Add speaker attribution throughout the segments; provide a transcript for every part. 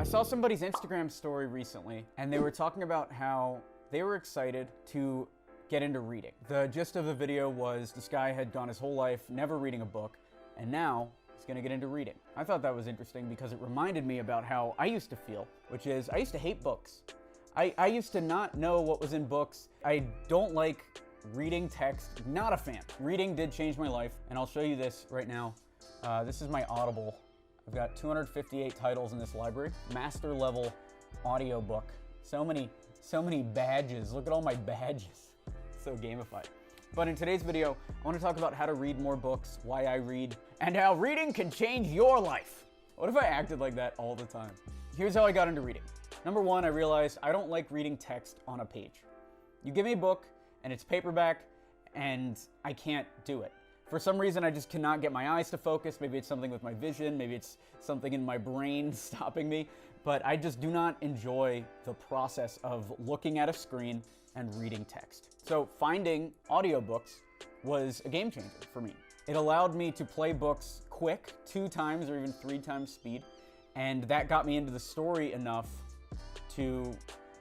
Speaker 1: saw somebody's Instagram story recently, and they were talking about how they were excited to get into reading. The gist of the video was this guy had gone his whole life never reading a book, and now he's gonna get into reading. I thought that was interesting because it reminded me about how I used to feel, which is I used to hate books. I used to not know what was in books. I don't like reading text, not a fan. Reading did change my life, and I'll show you this right now. This is my Audible. I've got 258 titles in this library. Master level audiobook. So many badges. Look at all my badges. So gamified. But in today's video, I want to talk about how to read more books, why I read, and how reading can change your life. What if I acted like that all the time? Here's how I got into reading. Number one, I realized I don't like reading text on a page. You give me a book and it's paperback and I can't do it. For some reason, I just cannot get my eyes to focus. Maybe it's something with my vision, maybe it's something in my brain stopping me, but I just do not enjoy the process of looking at a screen and reading text. So finding audiobooks was a game changer for me. It allowed me to play books quick, 2 times or even 3 times speed, and that got me into the story enough to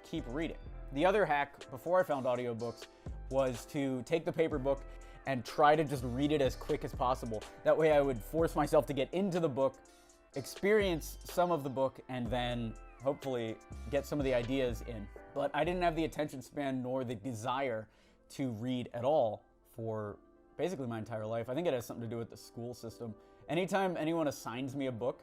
Speaker 1: keep reading. The other hack before I found audiobooks was to take the paper book and try to just read it as quick as possible. That way I would force myself to get into the book, experience some of the book, and then hopefully get some of the ideas in. But I didn't have the attention span nor the desire to read at all for basically my entire life. I think it has something to do with the school system. Anytime anyone assigns me a book,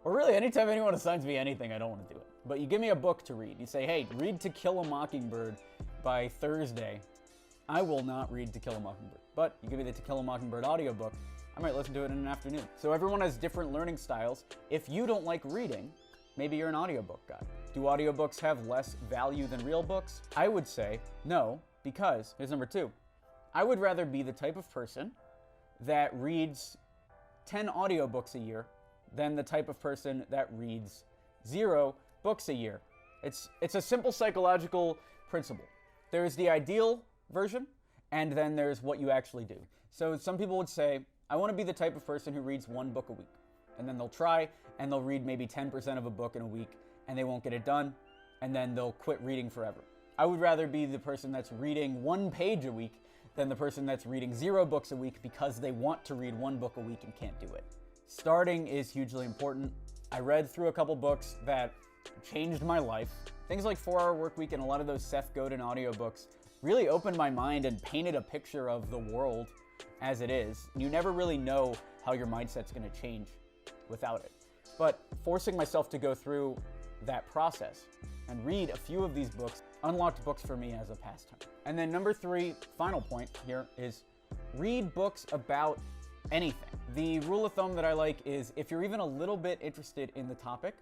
Speaker 1: or really anytime anyone assigns me anything, I don't want to do it. But you give me a book to read. You say, hey, read To Kill a Mockingbird by Thursday. I will not read To Kill a Mockingbird. But you give me the To Kill a Mockingbird audiobook, I might listen to it in an afternoon. So everyone has different learning styles. If you don't like reading, maybe you're an audiobook guy. Do audiobooks have less value than real books? I would say no, because, here's number 2. I would rather be the type of person that reads 10 audiobooks a year than the type of person that reads 0 books a year. It's a simple psychological principle. There's the ideal version, and then there's what you actually do. So some people would say, I want to be the type of person who reads 1 book a week. And then they'll try, and they'll read maybe 10% of a book in a week, and they won't get it done, and then they'll quit reading forever. I would rather be the person that's reading 1 page a week than the person that's reading 0 books a week because they want to read 1 book a week and can't do it. Starting is hugely important. I read through a couple books that changed my life. Things like 4-Hour Workweek and a lot of those Seth Godin audiobooks really opened my mind and painted a picture of the world as it is. You never really know how your mindset's going to change without it. But forcing myself to go through that process and read a few of these books unlocked books for me as a pastime. And then number 3, final point here, is read books about anything. The rule of thumb that I like is if you're even a little bit interested in the topic,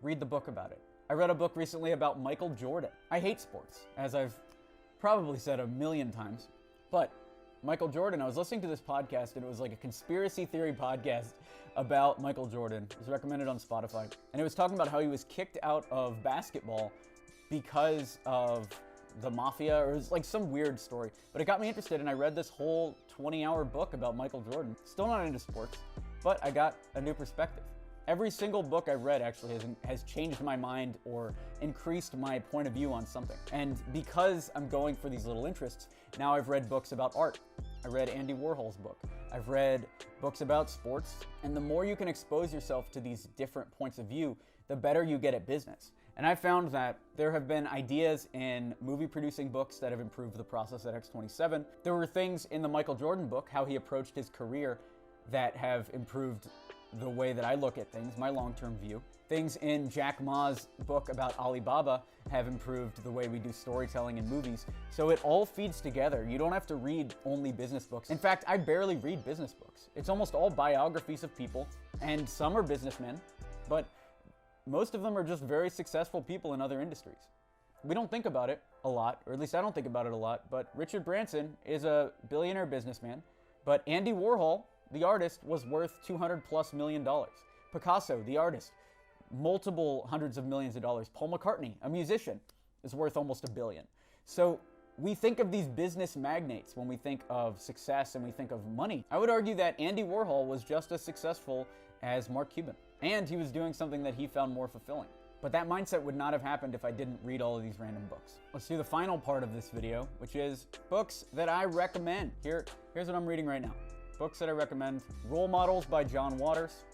Speaker 1: read the book about it. I read a book recently about Michael Jordan. I hate sports, as I've probably said a million times, but Michael Jordan, I was listening to this podcast and it was like a conspiracy theory podcast about Michael Jordan. It was recommended on Spotify. And it was talking about how he was kicked out of basketball because of the mafia, or it was like some weird story. But it got me interested and I read this whole 20-hour book about Michael Jordan. Still not into sports, but I got a new perspective. Every single book I've read actually has changed my mind or increased my point of view on something. And because I'm going for these little interests, now I've read books about art. I read Andy Warhol's book. I've read books about sports. And the more you can expose yourself to these different points of view, the better you get at business. And I found that there have been ideas in movie producing books that have improved the process at X27. There were things in the Michael Jordan book, how he approached his career, that have improved the way that I look at things, my long-term view. Things in Jack Ma's book about Alibaba have improved the way we do storytelling in movies. So it all feeds together. You don't have to read only business books. In fact, I barely read business books. It's almost all biographies of people, and some are businessmen, but most of them are just very successful people in other industries. We don't think about it a lot, or at least I don't think about it a lot, but Richard Branson is a billionaire businessman, but Andy Warhol, the artist, was worth $200+ million. Picasso, the artist, multiple hundreds of millions of dollars. Paul McCartney, a musician, is worth almost $1 billion. So We think of these business magnates when we think of success and we think of money. I would argue that Andy Warhol was just as successful as Mark Cuban, and he was doing something that he found more fulfilling. But that mindset would not have happened if I didn't read all of these random books. Let's do the final part of this video, which is books that I recommend. Here's what I'm reading right now. Books that I recommend. Role Models by John Waters.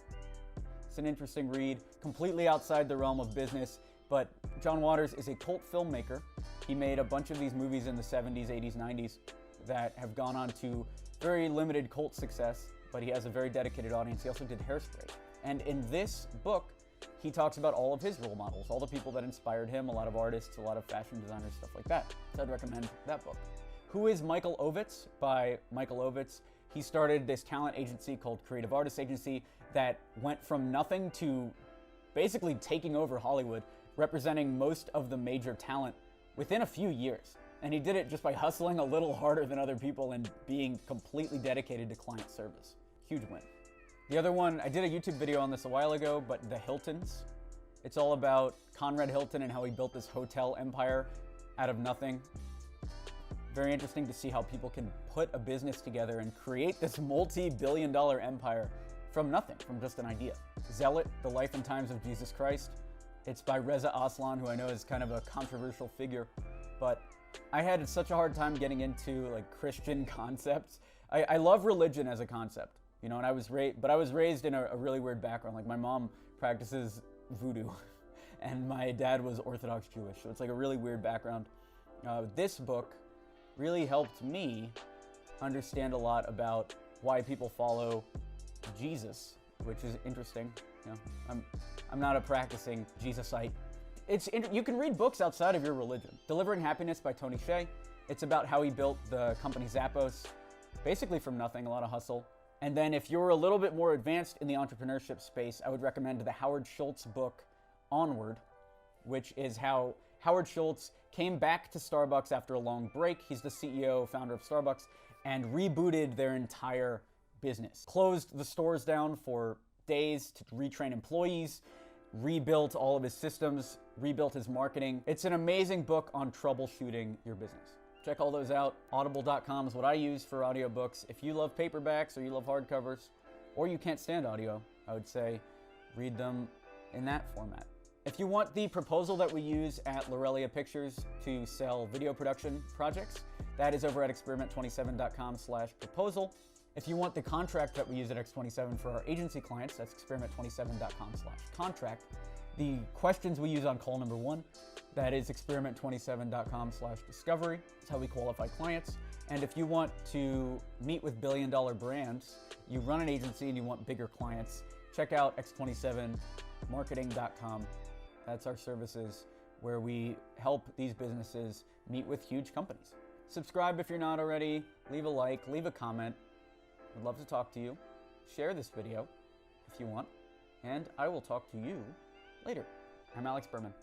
Speaker 1: It's an interesting read, completely outside the realm of business, but John Waters is a cult filmmaker. He made a bunch of these movies in the 70s, 80s, 90s that have gone on to very limited cult success, but he has a very dedicated audience. He also did Hairspray. And in this book, he talks about all of his role models, all the people that inspired him, a lot of artists, a lot of fashion designers, stuff like that. So I'd recommend that book. Who is Michael Ovitz? By Michael Ovitz. He started this talent agency called Creative Artists Agency that went from nothing to basically taking over Hollywood, representing most of the major talent within a few years. And he did it just by hustling a little harder than other people and being completely dedicated to client service. Huge win. The other one, I did a YouTube video on this a while ago, but The Hiltons. It's all about Conrad Hilton and how he built this hotel empire out of nothing. Very interesting to see how people can put a business together and create this multi-billion-dollar empire from nothing, from just an idea. Zealot, The Life and Times of Jesus Christ. It's by Reza Aslan, who I know is kind of a controversial figure, but I had such a hard time getting into like Christian concepts. I love religion as a concept, you know, and I was raised in a really weird background. Like my mom practices voodoo and my dad was Orthodox Jewish, so it's like a really weird background. This book really helped me understand a lot about why people follow Jesus, which is interesting. You know, I'm not a practicing Jesusite. You can read books outside of your religion. Delivering Happiness by Tony Hsieh. It's about how he built the company Zappos, basically from nothing, a lot of hustle. And then if you're a little bit more advanced in the entrepreneurship space, I would recommend the Howard Schultz book, Onward, which is how Howard Schultz came back to Starbucks after a long break. He's the CEO, founder of Starbucks, and rebooted their entire business. Closed the stores down for days to retrain employees, rebuilt all of his systems, rebuilt his marketing. It's an amazing book on troubleshooting your business. Check all those out. Audible.com is what I use for audiobooks. If you love paperbacks or you love hardcovers, or you can't stand audio, I would say read them in that format. If you want the proposal that we use at Lorelia Pictures to sell video production projects, that is over at experiment27.com/proposal. If you want the contract that we use at X27 for our agency clients, that's experiment27.com/contract. The questions we use on call number 1, that is experiment27.com/discovery. That's how we qualify clients. And if you want to meet with billion-dollar brands, you run an agency and you want bigger clients, check out x27marketing.com. That's our services where we help these businesses meet with huge companies. Subscribe if you're not already, leave a like, leave a comment. I'd love to talk to you. Share this video if you want, and I will talk to you later. I'm Alex Berman.